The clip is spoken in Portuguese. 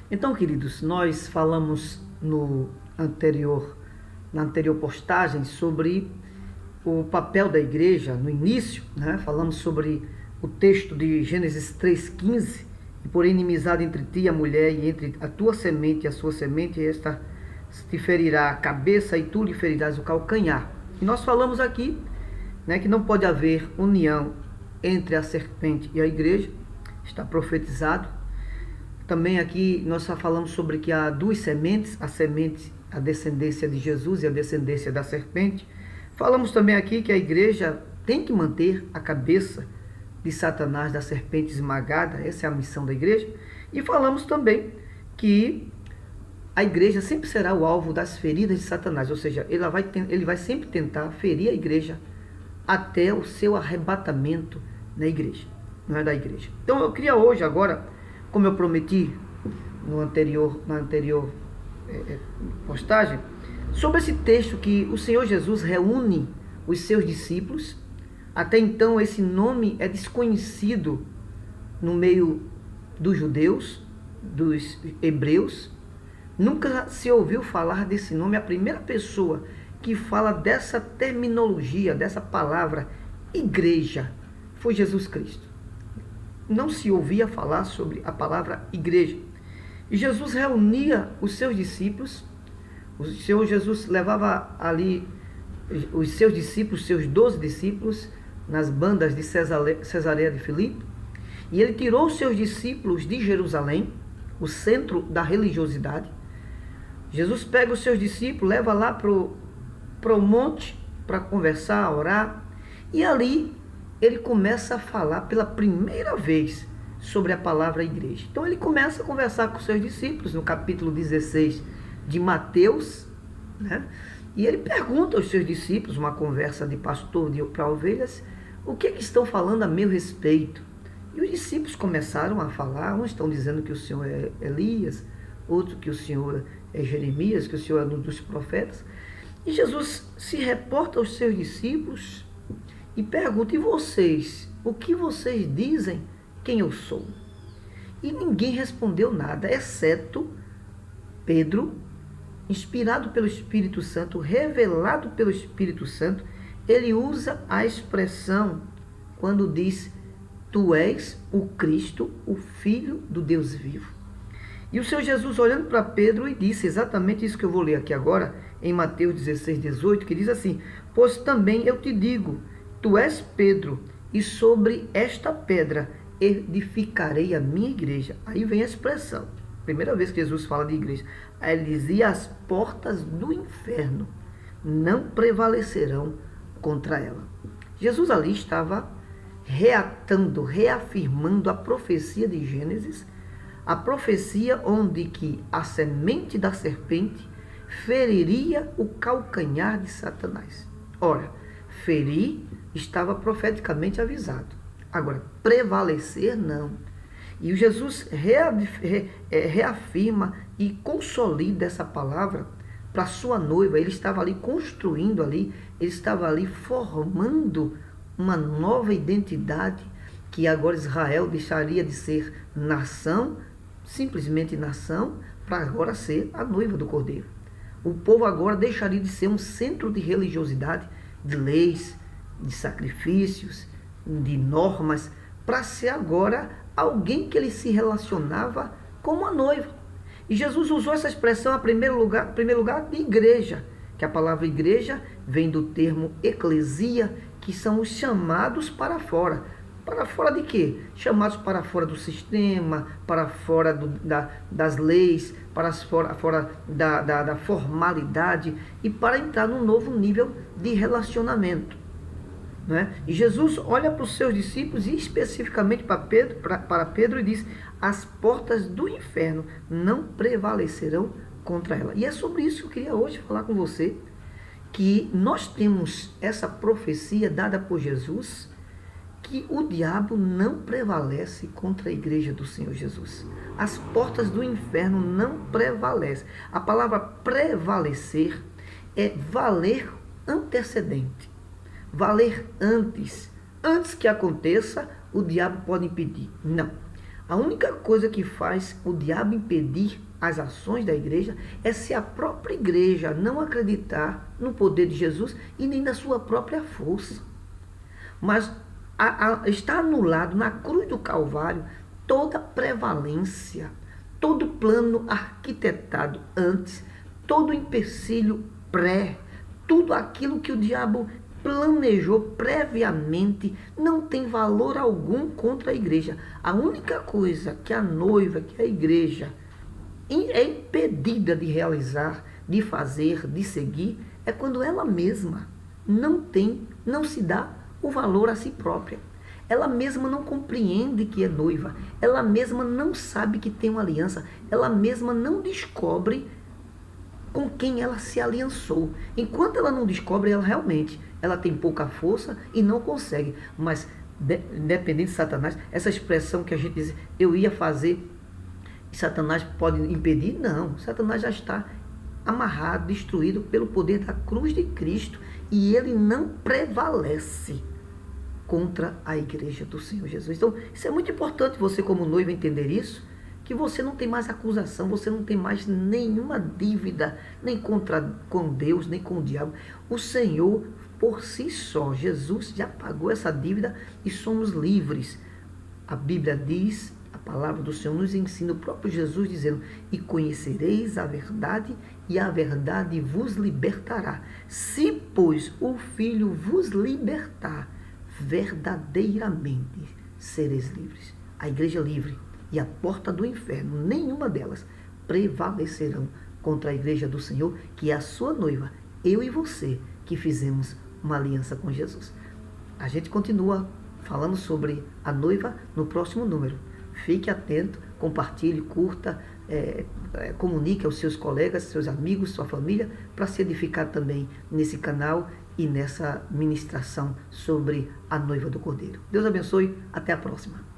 Então, queridos, nós falamos na anterior postagem sobre o papel da igreja no início, né? Falamos sobre o texto de Gênesis 3,15, e por inimizade entre ti e a mulher, e entre a tua semente e a sua semente, esta te ferirá a cabeça e tu lhe ferirás o calcanhar. E nós falamos aqui, né, que não pode haver união entre a serpente e a igreja, está profetizado. Também aqui nós só falamos sobre que há duas sementes, a descendência de Jesus e a descendência da serpente. Falamos também aqui que a igreja tem que manter a cabeça de Satanás, da serpente esmagada, essa é a missão da igreja. E falamos também que a igreja sempre será o alvo das feridas de Satanás, ou seja, ele vai sempre tentar ferir a igreja até o seu arrebatamento na igreja, não é da igreja. Então eu queria hoje, agora, como eu prometi na anterior postagem, sobre esse texto que o Senhor Jesus reúne os seus discípulos. Até então esse nome é desconhecido no meio dos judeus, dos hebreus. Nunca se ouviu falar desse nome. A primeira pessoa que fala dessa terminologia, dessa palavra igreja, foi Jesus Cristo. Não se ouvia falar sobre a palavra igreja. E Jesus reunia os seus discípulos. O Senhor Jesus levava ali os seus discípulos, seus 12 discípulos, nas bandas de Cesareia de Filipe. E ele tirou os seus discípulos de Jerusalém, o centro da religiosidade. Jesus pega os seus discípulos, leva lá para o monte para conversar, orar. E ali ele começa a falar pela primeira vez sobre a palavra igreja. Então ele começa a conversar com os seus discípulos no capítulo 16 de Mateus, né? E ele pergunta aos seus discípulos, uma conversa de pastor para ovelhas, o que estão falando a meu respeito? E os discípulos começaram a falar, uns estão dizendo que o Senhor é Elias, outros que o Senhor é Jeremias, que o Senhor é um dos profetas. E Jesus se reporta aos seus discípulos e pergunta: e vocês? O que vocês dizem quem eu sou? E ninguém respondeu nada, exceto Pedro, inspirado pelo Espírito Santo, revelado pelo Espírito Santo. Ele usa a expressão quando diz: tu és o Cristo, o Filho do Deus vivo. E o Senhor Jesus olhando para Pedro e disse exatamente isso que eu vou ler aqui agora, em Mateus 16, 18, que diz assim: pois também eu te digo, tu és Pedro, e sobre esta pedra edificarei a minha igreja. Aí vem a expressão, primeira vez que Jesus fala de igreja. Aí ele dizia: as portas do inferno não prevalecerão contra ela. Jesus ali estava reafirmando a profecia de Gênesis, a profecia onde que a semente da serpente feriria o calcanhar de Satanás. Ora, ferir estava profeticamente avisado. Agora, prevalecer não. E o Jesus reafirma e consolida essa palavra para a sua noiva. Ele estava ali construindo ali, ele estava ali formando uma nova identidade, que agora Israel deixaria de ser nação, simplesmente nação, para agora ser a noiva do Cordeiro. O povo agora deixaria de ser um centro de religiosidade, de leis, de sacrifícios, de normas, para ser agora alguém que ele se relacionava como a noiva. E Jesus usou essa expressão em primeiro lugar de igreja, que a palavra igreja vem do termo eclesia, que são os chamados para fora. Para fora de quê? Chamados para fora do sistema, para fora das leis, para fora da formalidade, e para entrar num novo nível de relacionamento. Né? E Jesus olha para os seus discípulos e especificamente para Pedro e diz: as portas do inferno não prevalecerão contra ela. E é sobre isso que eu queria hoje falar com você, que nós temos essa profecia dada por Jesus, que o diabo não prevalece contra a igreja do Senhor Jesus. As portas do inferno não prevalecem. A palavra prevalecer é valer antecedente. Valer antes que aconteça, o diabo pode impedir. Não. A única coisa que faz o diabo impedir as ações da igreja é se a própria igreja não acreditar no poder de Jesus e nem na sua própria força. Mas está anulado na cruz do Calvário toda prevalência, todo plano arquitetado antes, todo empecilho tudo aquilo que o diabo planejou previamente não tem valor algum contra a igreja. A única coisa que a noiva, que a igreja é impedida de realizar, de fazer, de seguir, é quando ela mesma não se dá o valor a si própria. Ela mesma não compreende que é noiva, ela mesma não sabe que tem uma aliança, ela mesma não descobre com quem ela se aliançou. Enquanto ela não descobre, ela tem pouca força e não consegue. Mas, independente de Satanás, essa expressão que a gente diz, eu ia fazer, Satanás pode impedir? Não, Satanás já está amarrado, destruído pelo poder da cruz de Cristo, e ele não prevalece contra a igreja do Senhor Jesus. Então, isso é muito importante você como noivo entender isso, que você não tem mais acusação, você não tem mais nenhuma dívida, nem com Deus, nem com o diabo. O Senhor, por si só, Jesus já pagou essa dívida e somos livres. A Bíblia diz, a palavra do Senhor nos ensina, o próprio Jesus dizendo, e conhecereis a verdade, e a verdade vos libertará. Se, pois, o Filho vos libertar, verdadeiramente sereis livres. A igreja livre e a porta do inferno, nenhuma delas prevalecerão contra a igreja do Senhor, que é a sua noiva, eu e você, que fizemos uma aliança com Jesus. A gente continua falando sobre a noiva no próximo número. Fique atento, compartilhe, curta, comunique aos seus colegas, seus amigos, sua família, para se edificar também nesse canal e nessa ministração sobre a noiva do Cordeiro. Deus abençoe, até a próxima.